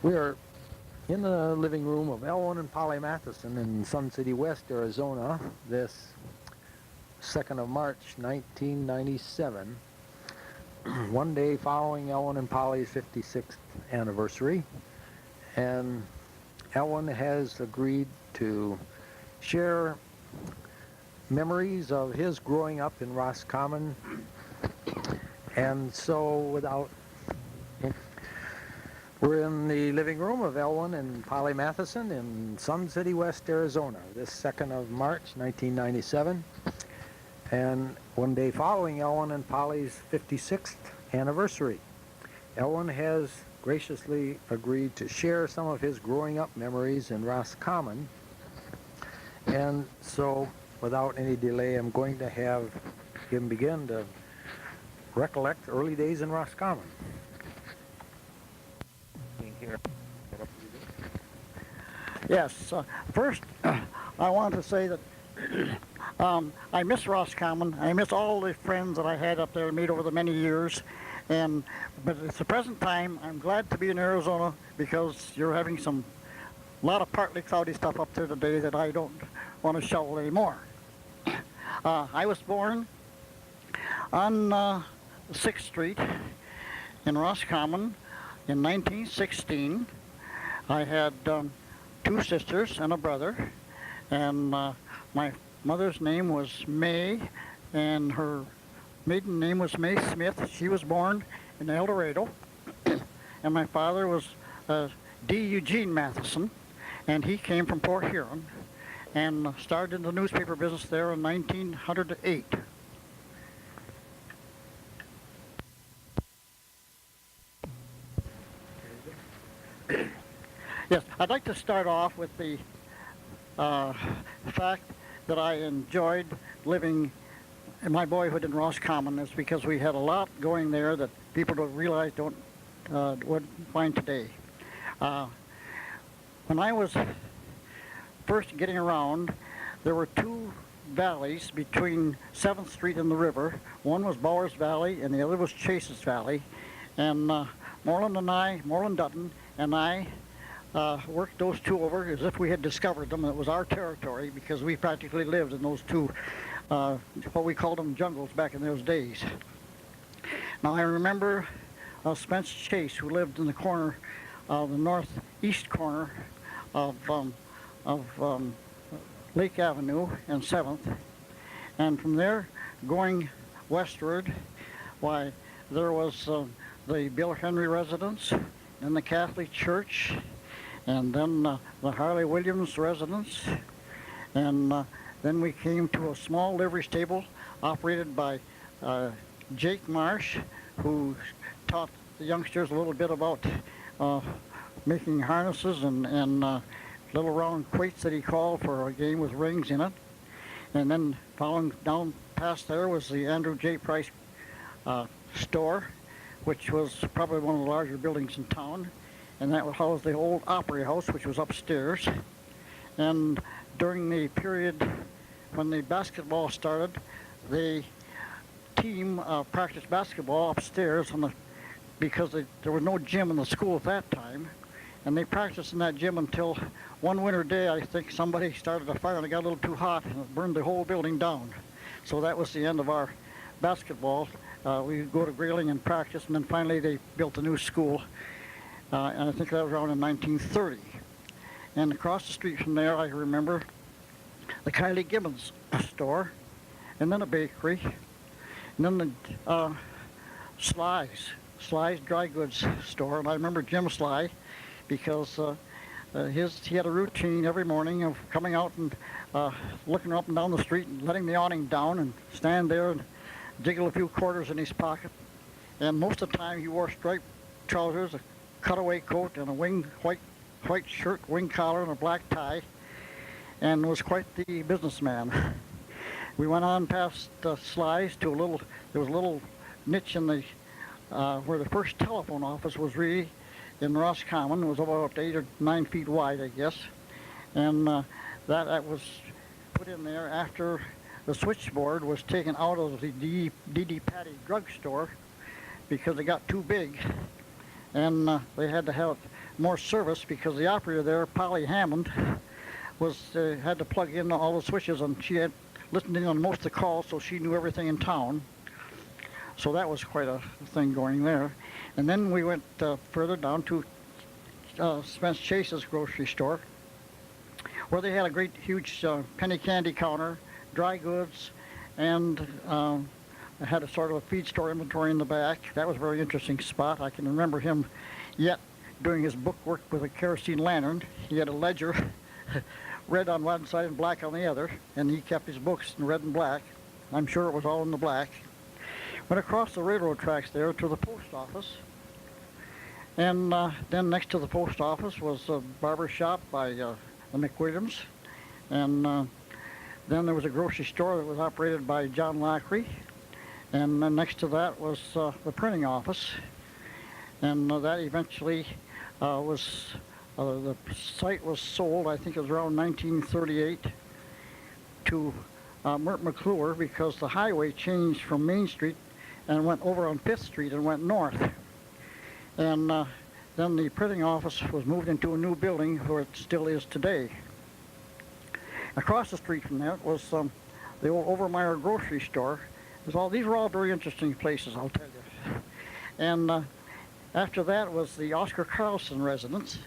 We are in the living room of Elwin and Polly Matheson in Sun City West, Arizona, this 2nd of March, 1997, one day following Elwin and Polly's 56th anniversary. And Elwin has agreed to share memories of his growing up in Roscommon. And so we're in the living room of Elwin and Polly Matheson in Sun City West, Arizona, this 2nd of March, 1997, and one day following Elwin and Polly's 56th anniversary. Elwin has graciously agreed to share some of his growing up memories in Roscommon, and so without any delay, I'm going to have him begin to recollect early days in Roscommon. Yes. First, I want to say that I miss Roscommon. I miss all the friends that I had up there, made over the many years. But at the present time, I'm glad to be in Arizona because you're having a lot of partly cloudy stuff up there today that I don't want to shovel anymore. I was born on 6th Street in Roscommon in 1916. I had 2 sisters and a brother, and my mother's name was May, and her maiden name was May Smith. She was born in El Dorado, and my father was D. Eugene Matheson, and he came from Port Huron and started in the newspaper business there in 1908. Yes, I'd like to start off with the fact that I enjoyed living in my boyhood in Roscommon is because we had a lot going there that people don't realize wouldn't find today. When I was first getting around, there were 2 valleys between 7th Street and the river. One was Bowers Valley and the other was Chase's Valley. And Moreland Dutton and I worked those 2 over as if we had discovered them. It was our territory because we practically lived in those 2, what we called them jungles back in those days. Now I remember Spence Chase, who lived in the corner, the northeast corner of Lake Avenue and 7th. And from there, going westward, why, there was the Bill Henry residence, and the Catholic Church, and then the Harley Williams residence, and then we came to a small livery stable operated by Jake Marsh, who taught the youngsters a little bit about making harnesses and little round quoits that he called for a game with rings in it. And then following down past there was the Andrew J. Price store, which was probably one of the larger buildings in town, and that housed the old Opry House, which was upstairs. And during the period when the basketball started, the team practiced basketball upstairs because there was no gym in the school at that time, and they practiced in that gym until one winter day, I think somebody started a fire and it got a little too hot and it burned the whole building down. So that was the end of our basketball. We would go to Grayling and practice, and then finally they built a new school, and I think that was around in 1930. And across the street from there, I remember the Kylie Gibbons store, and then a bakery, and then the Sly's dry goods store. And I remember Jim Sly because he had a routine every morning of coming out and looking up and down the street and letting the awning down and stand there and jiggle a few quarters in his pocket. And most of the time he wore striped trousers, a cutaway coat, and a white shirt, wing collar, and a black tie, and was quite the businessman. We went on past Sly's to there was a little niche in the where the first telephone office was really in Roscommon. It was about 8 or 9 feet wide, I guess, and that was put in there after the switchboard was taken out of the D.D. Patty drugstore because it got too big, and they had to have more service because the operator there, Polly Hammond, had to plug in all the switches, and she had listened in on most of the calls, so she knew everything in town. So that was quite a thing going there. And then we went further down to Spence Chase's grocery store, where they had a great huge penny candy counter, dry goods, and had a sort of a feed store inventory in the back. That was a very interesting spot. I can remember him yet doing his book work with a kerosene lantern. He had a ledger, red on one side and black on the other, and he kept his books in red and black. I'm sure it was all in the black. Went across the railroad tracks there to the post office, and then next to the post office was a barber shop by the McWilliams, and then there was a grocery store that was operated by John Lockery, and then next to that was the printing office, and that eventually was, the site was sold, I think it was around 1938, to Mert McClure, because the highway changed from Main Street and went over on 5th Street and went north. And then the printing office was moved into a new building where it still is today. Across the street from that was the old Overmeyer grocery store. These were all very interesting places, I'll tell you. And after that was the Oscar Carlson residence,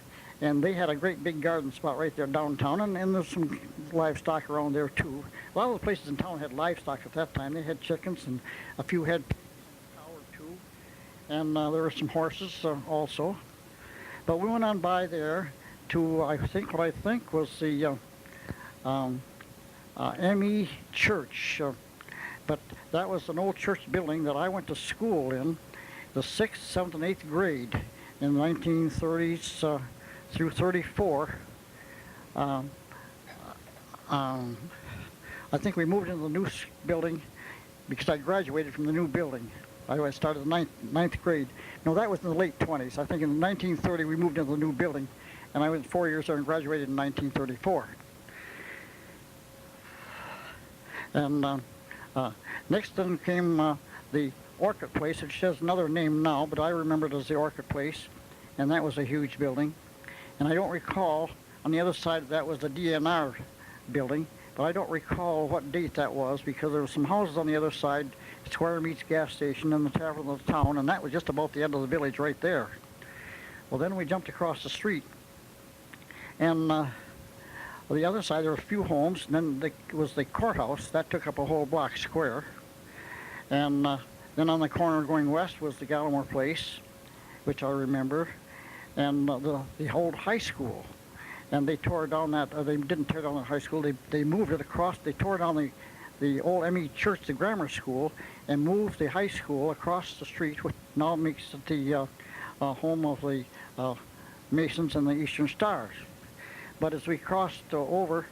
and they had a great big garden spot right there downtown, and there's some livestock around there too. A lot of the places in town had livestock at that time. They had chickens, and a few had a cow or two, and there were some horses also. But we went on by there to what I think was the M.E. Church. But that was an old church building that I went to school in, the 6th, 7th, and 8th grade in the 1930s through 34. I think we moved into the new building because I graduated from the new building. I started the ninth grade. No, that was in the late 20s. I think in 1930 we moved into the new building, and I was 4 years there and graduated in 1934. And next then came the Orchid Place, which has another name now, but I remember it as the Orchid Place, and that was a huge building. And I don't recall, on the other side of that was the DNR building, but I don't recall what date that was because there were some houses on the other side, Square Meats gas station and the tavern of the town, and that was just about the end of the village right there. Well, then we jumped across the street, and on the other side there were a few homes, and then was the courthouse. That took up a whole block square. And then on the corner going west was the Gallimore Place, which I remember, and the old high school. And they tore down that, they didn't tear down the high school, they moved it across, they tore down the old M.E. Church, the grammar school, and moved the high school across the street, which now makes it the home of the Masons and the Eastern Stars. But as we crossed over,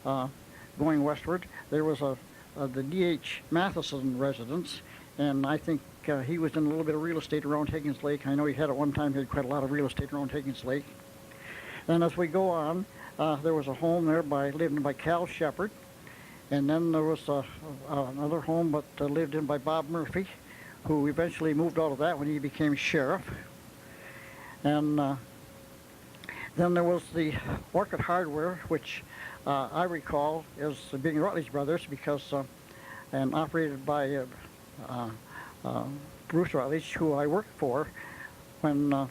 going westward, there was the D.H. Matheson residence, and I think he was in a little bit of real estate around Higgins Lake. I know he had at one time, he had quite a lot of real estate around Higgins Lake. And as we go on, there was a home there lived by Cal Shepard, and then there was another home lived in by Bob Murphy, who eventually moved out of that when he became sheriff. And then there was the Orchid Hardware, which I recall as being Rutledge Brothers, because and operated by Bruce Rutledge, who I worked for when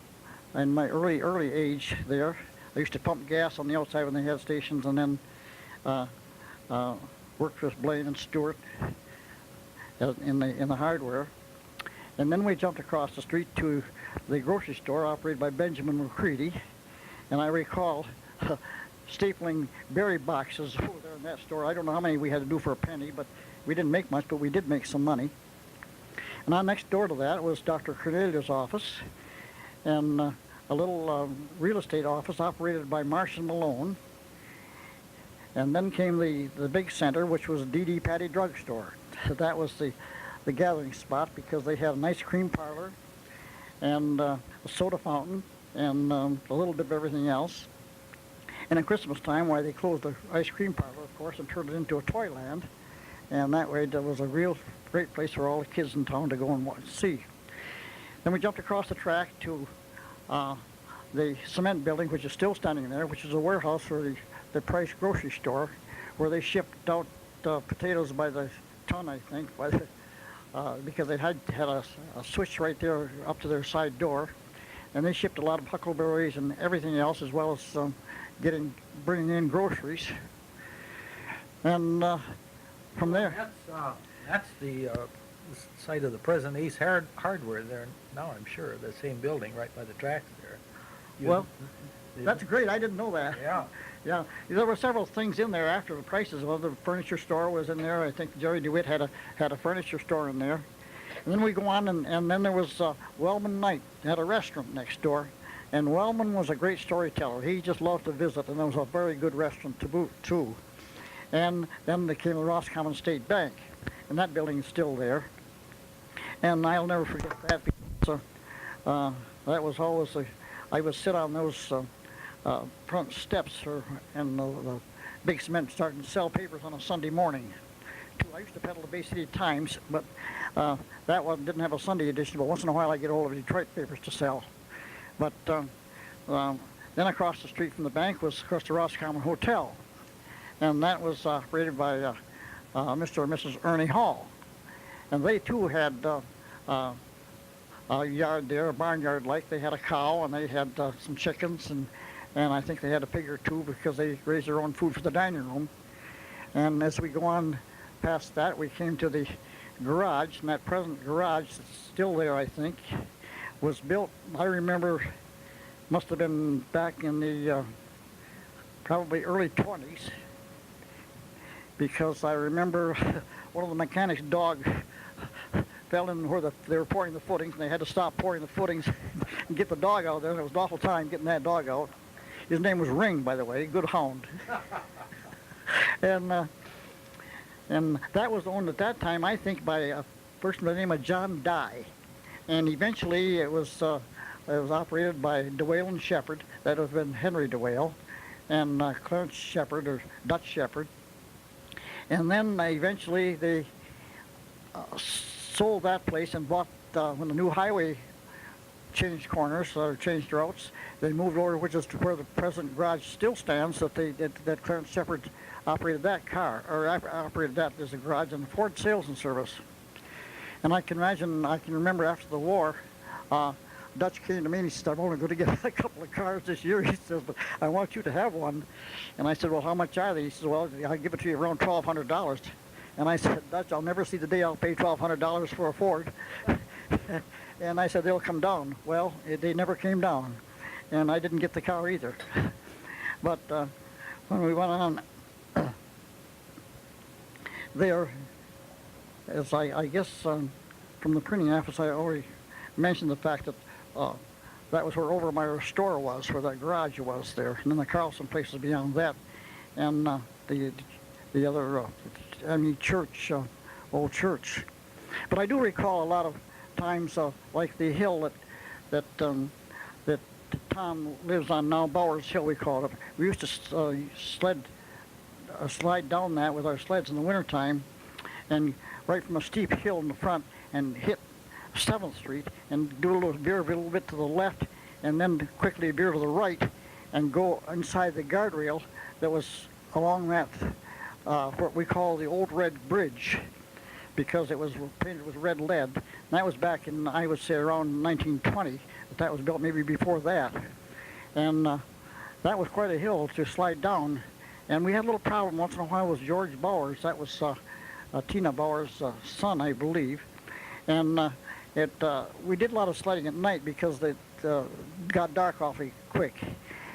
in my early age there. I used to pump gas on the outside when they had stations, and then worked with Blaine and Stewart in the hardware. And then we jumped across the street to the grocery store operated by Benjamin McCready. And I recall stapling berry boxes over there in that store. I don't know how many we had to do for a penny, but we didn't make much, but we did make some money. And on next door to that was Dr. Cornelia's office, and a little real estate office operated by Marsh and Malone. And then came the big center, which was D.D. Patty Drug Store. That was the gathering spot because they had an ice cream parlor and a soda fountain and a little bit of everything else. And at Christmas time, why they closed the ice cream parlor, of course, and turned it into a toyland. And that way, there was a real great place for all the kids in town to go and see. Then we jumped across the track to the cement building, which is still standing there, which is a warehouse for the Price grocery store, where they shipped out potatoes by the ton, I think, because they had a switch right there up to their side door, and they shipped a lot of huckleberries and everything else, as well as bringing in groceries. And from there, That's the site of the present Ace Hardware there now, I'm sure, the same building right by the tracks there. Well, that's great. I didn't know that. Yeah. Yeah, there were several things in there after the Prices. Well, the furniture store was in there. I think Jerry DeWitt had a furniture store in there. And then we go on, and then there was Wellman Knight had a restaurant next door. And Wellman was a great storyteller. He just loved to visit, and it was a very good restaurant to boot, too. And then there came the Roscommon State Bank, and that building is still there. And I'll never forget that, because that was always I would sit on those front steps and the big cement starting to sell papers on a Sunday morning. I used to peddle the Bay City Times, but that one didn't have a Sunday edition, but once in a while I get hold of Detroit papers to sell. But then across the street from the bank was, of course, the Roscommon Hotel, and that was operated by Mr. and Mrs. Ernie Hall. And they, too, had a yard there, a barnyard like. They had a cow, and they had some chickens, and I think they had a pig or two because they raised their own food for the dining room. And as we go on past that, we came to the garage, and that present garage that's still there, I think, was built, I remember, must have been back in the probably early 20s, because I remember one of the mechanics' dog fell in where they were pouring the footings, and they had to stop pouring the footings and get the dog out there. It was an awful time getting that dog out. His name was Ring, by the way, good hound. And that was owned at that time, I think, by a person by the name of John Dye. And eventually it was operated by DeWale and Shepherd. That would have been Henry DeWale and Clarence Shepherd, or Dutch Shepherd. And then eventually they sold that place and bought, when the new highway changed corners or changed routes, they moved over, which is to where the present garage still stands, that Clarence Shepherd operated that car, or operated that as a garage in the Ford Sales and Service. And I can remember after the war, Dutch came to me and he said, I'm only going to get a couple of cars this year. He says, but I want you to have one. And I said, well, how much are they? He says, well, I'll give it to you around $1,200. And I said, Dutch, I'll never see the day I'll pay $1,200 for a Ford. And I said, they'll come down. Well, they never came down. And I didn't get the car either. But when we went on there, as I guess from the printing office, I already mentioned the fact that that was where Overmeyer store was, where that garage was there, and then the Carlson place was beyond that, and the other, church, old church. But I do recall a lot of times, like the hill that Tom lives on now, Bowers Hill we call it. We used to slide down that with our sleds in the wintertime, and right from a steep hill in the front, and hit 7th Street, and do a little bit to the left, and then quickly veer to the right, and go inside the guardrail that was along that, what we call the Old Red Bridge, because it was painted with red lead. And that was back in, I would say, around 1920, but that was built maybe before that. And that was quite a hill to slide down. And we had a little problem once in a while with George Bowers. That was Tina Bowers' son, I believe. And we did a lot of sledding at night because it got dark awfully quick.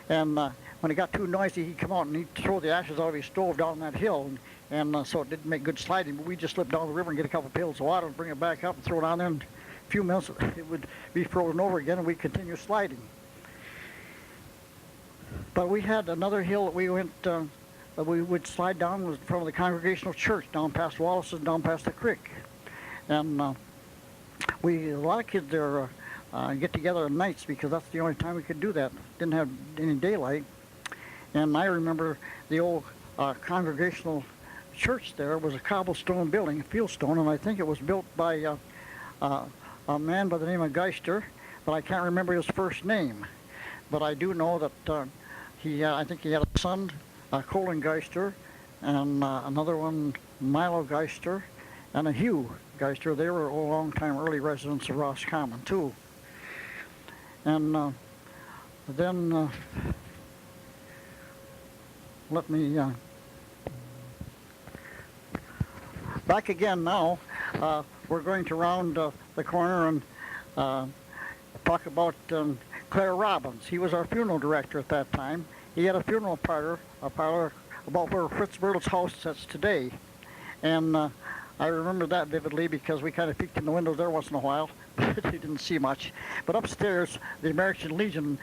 And when it got too noisy, he'd come out and he'd throw the ashes out of his stove down that hill. And so it didn't make good sliding, but we just slip down the river and get a couple of pails of water and bring it back up and throw it on there. And a few minutes, it would be frozen over again, and we'd continue sliding. But we had another hill that we went, we would slide down, was in front of the Congregational Church, down past Wallace's, down past the creek. And a lot of kids there get together at nights because that's the only time we could do that. Didn't have any daylight. And I remember the old Congregational Church there was a cobblestone building, a fieldstone, and I think it was built by a man by the name of Geister, but I can't remember his first name. but I do know that I think he had a son, Colin Geister, and another one, Milo Geister, and a Hugh Geister. They were a long-time early residents of Roscommon, too. And then let me back again now. We're going to round the corner and talk about Claire Robbins. He was our funeral director at that time. He had a funeral parlor about where Fritz Bertle's house sits today. And I remember that vividly because we kind of peeked in the windows there once in a while. He didn't see much. But upstairs, the American Legion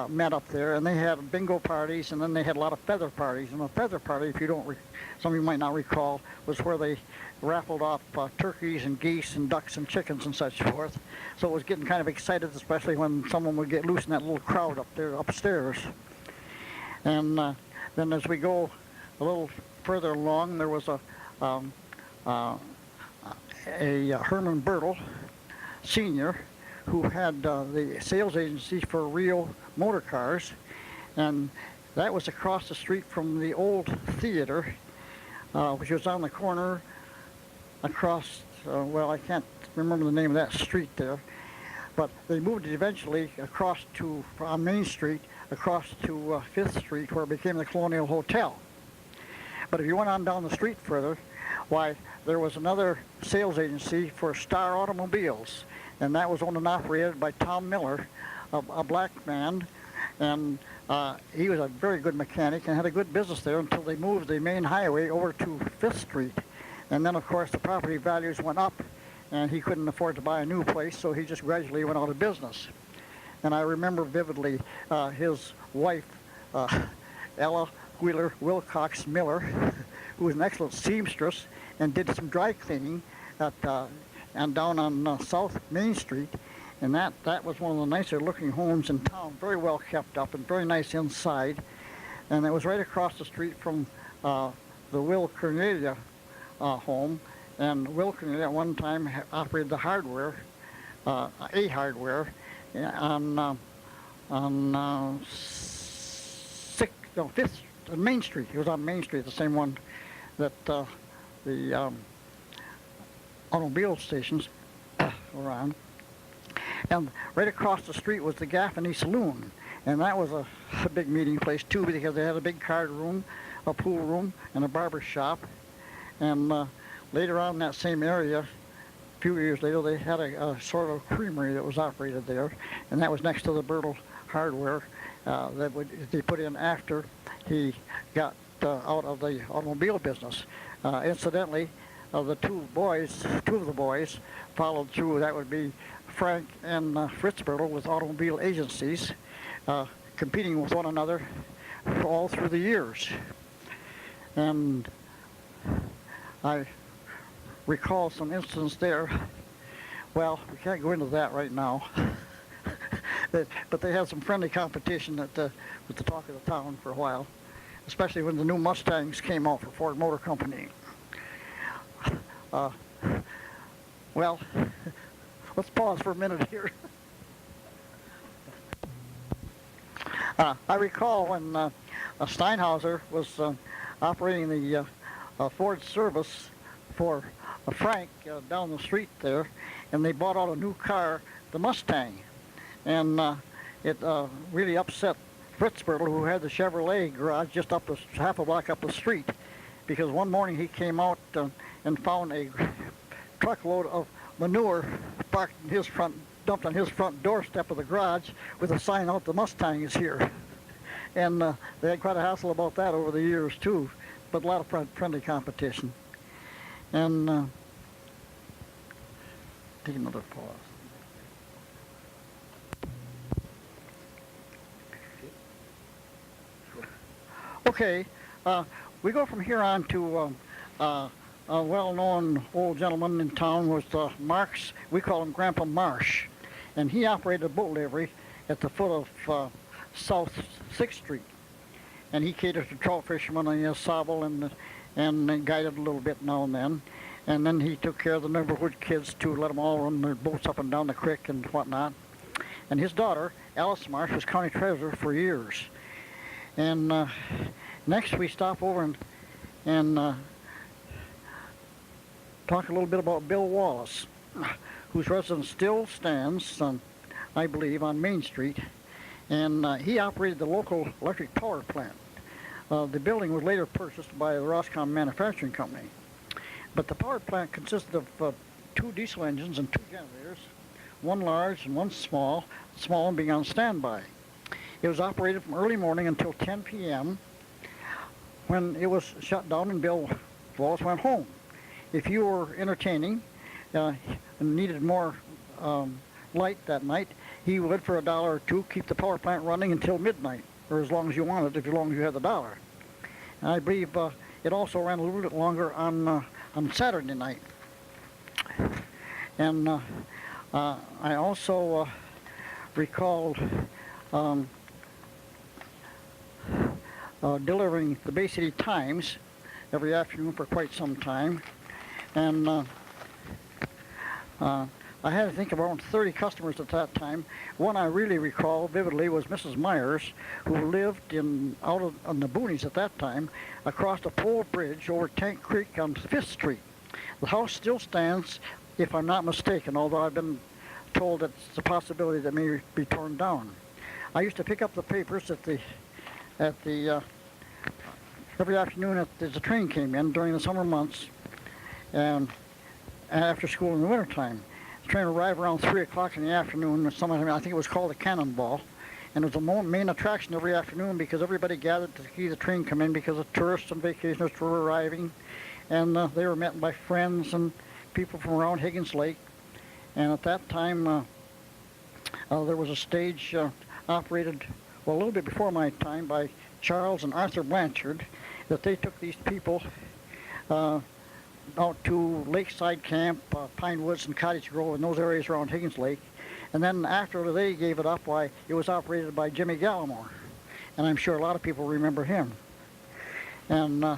met up there, and they had bingo parties, and then they had a lot of feather parties. And a feather party, if you don't, some of you might not recall, was where they raffled off turkeys and geese and ducks and chickens and such forth. So it was getting kind of excited, especially when someone would get loose in that little crowd up there upstairs. And then as we go a little further along, there was a Herman Bertle Sr., who had the sales agency for Rio Motor Cars, and that was across the street from the old theater, which was on the corner across, well, I can't remember the name of that street there, but they moved it eventually across to, on Main Street, across to 5th Street, where it became the Colonial Hotel. But if you went on down the street further, why, there was another sales agency for Star Automobiles, and that was owned and operated by Tom Miller, a black man, and he was a very good mechanic and had a good business there until they moved the main highway over to 5th Street. And then, of course, the property values went up, and he couldn't afford to buy a new place, so he just gradually went out of business. And I remember vividly his wife, Ella Wheeler Wilcox Miller, who was an excellent seamstress and did some dry cleaning at, and down on South Main Street. And that was one of the nicer looking homes in town, very well kept up and very nice inside. And it was right across the street from the Will Cornelia home. And Will Cornelia at one time operated the hardware, a hardware, on 5th Main Street. It was on Main Street, the same one that the automobile stations were on. And right across the street was the Gaffney Saloon, and that was a big meeting place too, because they had a big card room, a pool room, and a barber shop. And later on in that same area, a few years later, they had a sort of creamery that was operated there, and that was next to the Bertle Hardware they put in after he got out of the automobile business. Incidentally, two of the boys followed through. That would be Frank and Fritz Bertle with automobile agencies, competing with one another all through the years. And I recall some incidents there. Well, we can't go into that right now. But they had some friendly competition with the talk of the town for a while, especially when the new Mustangs came out for Ford Motor Company. Well, let's pause for a minute here. I recall when Steinhauser was operating the Ford service for Frank down the street there, and they bought out a new car, the Mustang. And it really upset Fritz Bertle, who had the Chevrolet garage just up half a block up the street, because one morning he came out and found a truckload of manure parked in his dumped on his front doorstep of the garage with a sign out, "The Mustang is here." And they had quite a hassle about that over the years too, but a lot of friendly competition. And take another pause. Okay, we go from here on to a well-known old gentleman in town was Marks. We call him Grandpa Marsh, and he operated a boat livery at the foot of South 6th Street, and he catered to trout fishermen on the Sable and guided a little bit now and then he took care of the neighborhood kids too, let them all run their boats up and down the creek and whatnot. and his daughter, Alice Marsh, was county treasurer for years. And next we stop over and talk a little bit about Bill Wallace, whose residence still stands, I believe, on Main Street. And he operated the local electric power plant. The building was later purchased by the Roscommon Manufacturing Company. But the power plant consisted of 2 diesel engines and 2 generators, one large and one small, the small one being on standby. It was operated from early morning until 10 p.m. when it was shut down and Bill Wallace went home. If you were entertaining and needed more light that night, he would, for $1 or $2, keep the power plant running until midnight, or as long as you wanted, as long as you had the dollar. And I believe it also ran a little bit longer on Saturday night. And I also recalled delivering the Bay City Times every afternoon for quite some time. And I had to think of around 30 customers at that time. One I really recall vividly was Mrs. Myers, who lived out on the boonies at that time, across a pole bridge over Tank Creek on 5th Street. The house still stands, if I'm not mistaken, although I've been told that it's a possibility that it may be torn down. I used to pick up the papers every afternoon as the train came in during the summer months, and after school in the wintertime. The train would arrive around 3 o'clock in the afternoon. I think it was called the Cannonball. And it was the main attraction every afternoon because everybody gathered to see the train come in because the tourists and vacationers were arriving. And they were met by friends and people from around Higgins Lake. And at that time, there was a stage operated, well, a little bit before my time, by Charles and Arthur Blanchard, that they took these people out to Lakeside Camp, Pine Woods and Cottage Grove and those areas around Higgins Lake. And then after they gave it up, why, it was operated by Jimmy Gallimore. And I'm sure a lot of people remember him. And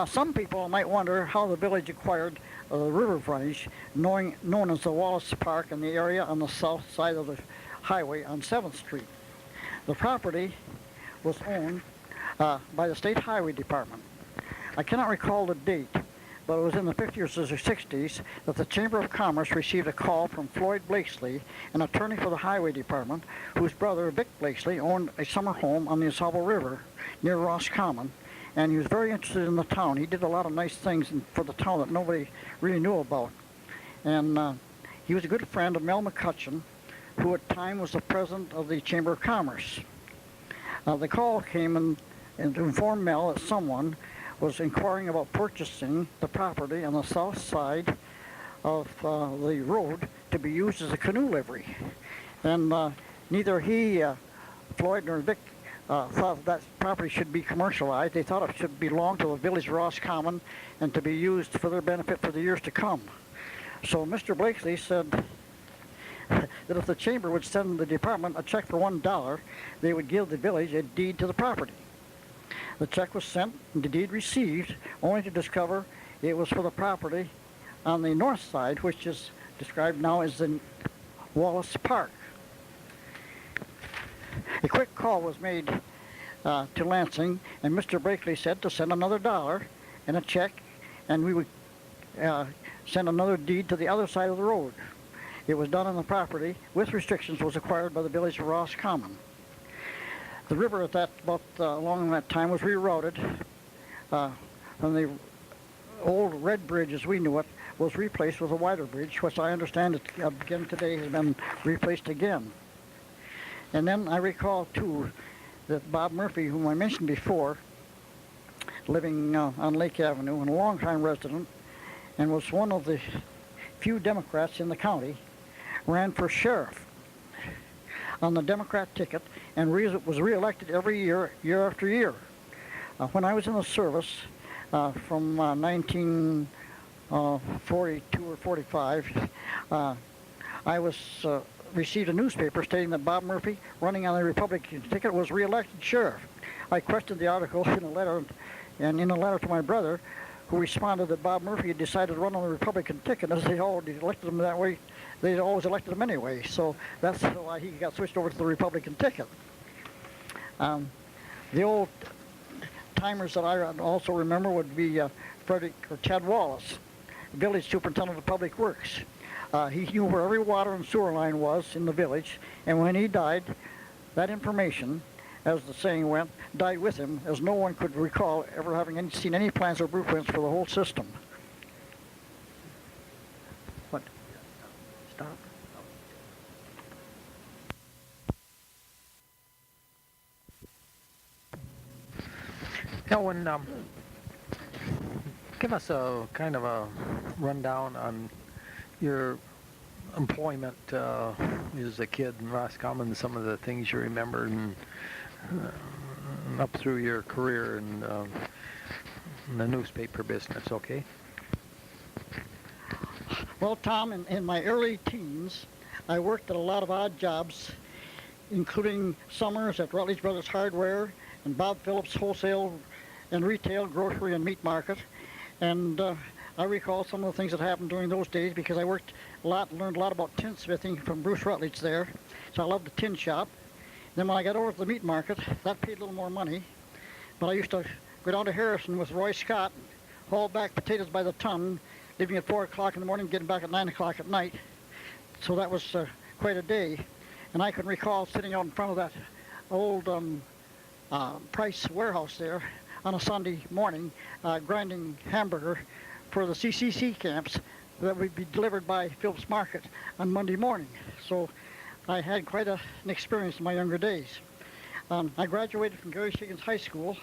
some people might wonder how the village acquired the river frontage, known as the Wallace Park in the area on the south side of the highway on 7th Street. The property was owned by the State Highway Department. I cannot recall the date, but it was in the 50s or 60s that the Chamber of Commerce received a call from Floyd Blakesley, an attorney for the Highway Department, whose brother, Vic Blakesley, owned a summer home on the Osable River near Roscommon, and he was very interested in the town. He did a lot of nice things for the town that nobody really knew about. And he was a good friend of Mel McCutcheon, who at the time was the president of the Chamber of Commerce. The call came and to inform Mel that someone was inquiring about purchasing the property on the south side of the road to be used as a canoe livery. And neither he, Floyd, nor Vic thought that property should be commercialized. They thought it should belong to the village of Roscommon and to be used for their benefit for the years to come. So Mr. Blakesley said that if the chamber would send the department a check for $1, they would give the village a deed to the property. The check was sent and the deed received, only to discover it was for the property on the north side, which is described now as the Wallace Park. A quick call was made to Lansing, and Mr. Blakesley said to send another $1 and a check, and we would send another deed to the other side of the road. It was done on the property, with restrictions, was acquired by the village of Roscommon. The river at along that time was rerouted from the old Red Bridge, as we knew it, was replaced with a wider bridge, which I understand again today has been replaced again. And then I recall, too, that Bob Murphy, whom I mentioned before, living on Lake Avenue and a longtime resident, and was one of the few Democrats in the county, ran for sheriff on the Democrat ticket and was reelected every year, year after year. When I was in the service from 1942 or 45, I received a newspaper stating that Bob Murphy, running on the Republican ticket, was reelected sheriff. I questioned the article in a letter and in a letter to my brother, who responded that Bob Murphy had decided to run on the Republican ticket, as they already elected him that way. They always elected him anyway, so that's why he got switched over to the Republican ticket. The old timers that I also remember would be Frederick or Chad Wallace, village superintendent of public works. He knew where every water and sewer line was in the village, and when he died, that information, as the saying went, died with him, as no one could recall ever having seen any plans or blueprints for the whole system. What? Stop. Elwin, give us a kind of a rundown on your employment as a kid in Roscommon, some of the things you remember, and up through your career in the newspaper business, okay? Well, Tom, in my early teens, I worked at a lot of odd jobs, including summers at Rutledge Brothers Hardware and Bob Phillips Wholesale and Retail, Grocery and Meat Market. And I recall some of the things that happened during those days because I worked a lot, learned a lot about tinsmithing from Bruce Rutledge there. So I loved the tin shop. Then when I got over to the meat market, that paid a little more money. But I used to go down to Harrison with Roy Scott, haul back potatoes by the ton, leaving at 4 o'clock in the morning, getting back at 9 o'clock at night. So that was quite a day. And I can recall sitting out in front of that old Price warehouse there on a Sunday morning, grinding hamburger for the CCC camps that would be delivered by Phillips Market on Monday morning. So I had quite an experience in my younger days. I graduated from Gary Shiggins High School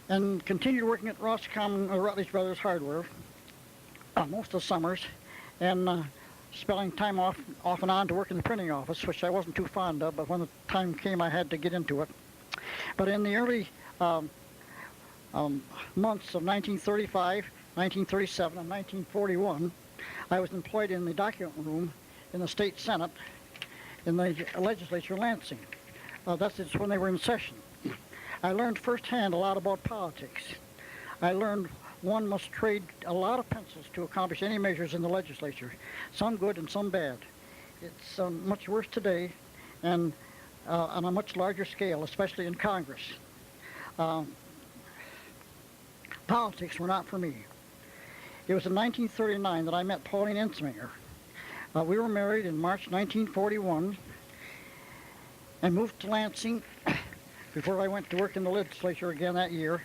and continued working at Roscommon Rutledge Brothers Hardware most of the summers, and spending time off and on to work in the printing office, which I wasn't too fond of, but when the time came I had to get into it. But in the early months of 1935, 1937, and 1941, I was employed in the document room in the state senate in the legislature in Lansing. That's just when they were in session. I learned firsthand a lot about politics. I learned one must trade a lot of pencils to accomplish any measures in the legislature, some good and some bad. It's much worse today and on a much larger scale, especially in Congress. Politics were not for me. It was in 1939 that I met Pauline Ensminger. We were married in March 1941 and moved to Lansing before I went to work in the legislature again that year.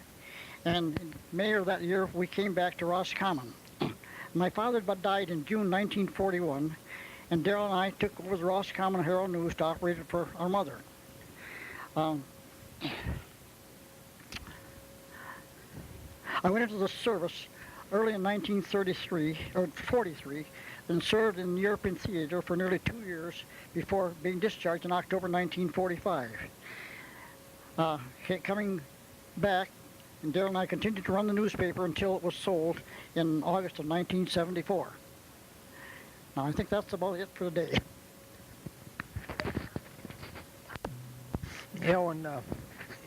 And in May of that year, we came back to Roscommon. My father died in June 1941, and Darrell and I took over the Roscommon Herald News to operate it for our mother. I went into the service early in 1933, or 43, and served in the European Theater for nearly 2 years before being discharged in October 1945. Coming back, and Darrell and I continued to run the newspaper until it was sold in August of 1974. Now, I think that's about it for the day. Elwin,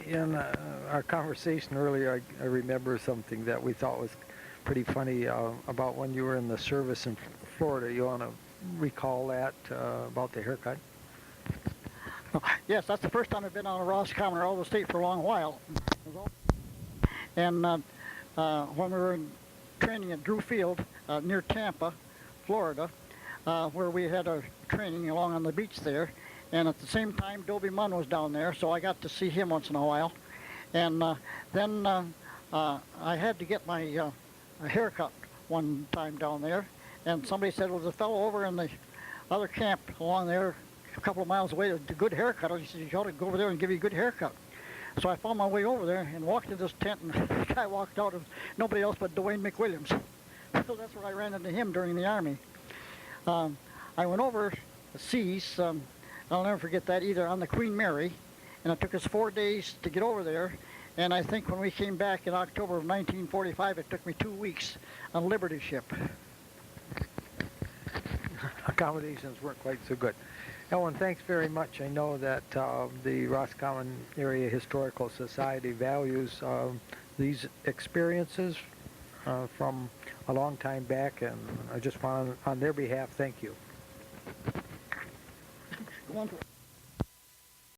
in our conversation earlier, I remember something that we thought was pretty funny about when you were in the service in Florida. You want to recall that about the haircut? Oh, yes, that's the first time I've been on a Roscommon or all the state for a long while. And when we were in training at Drew Field near Tampa, Florida, where we had our training along on the beach there, and at the same time Dobie Munn was down there, so I got to see him once in a while. And then I had to get my haircut one time down there, and somebody said, well, there's a fellow over in the other camp along there a couple of miles away with a good haircut. He said, you ought to go over there and give you a good haircut. So I found my way over there and walked into this tent, and the guy walked out, and nobody else but Dwayne McWilliams. So that's where I ran into him during the Army. I went over the seas, I'll never forget that either, on the Queen Mary, and it took us 4 days to get over there, and I think when we came back in October of 1945, it took me 2 weeks on Liberty ship. Accommodations weren't quite so good. Elwin, thanks very much. I know that the Roscommon Area Historical Society values these experiences from a long time back, and I just want to, on their behalf, thank you. Go on.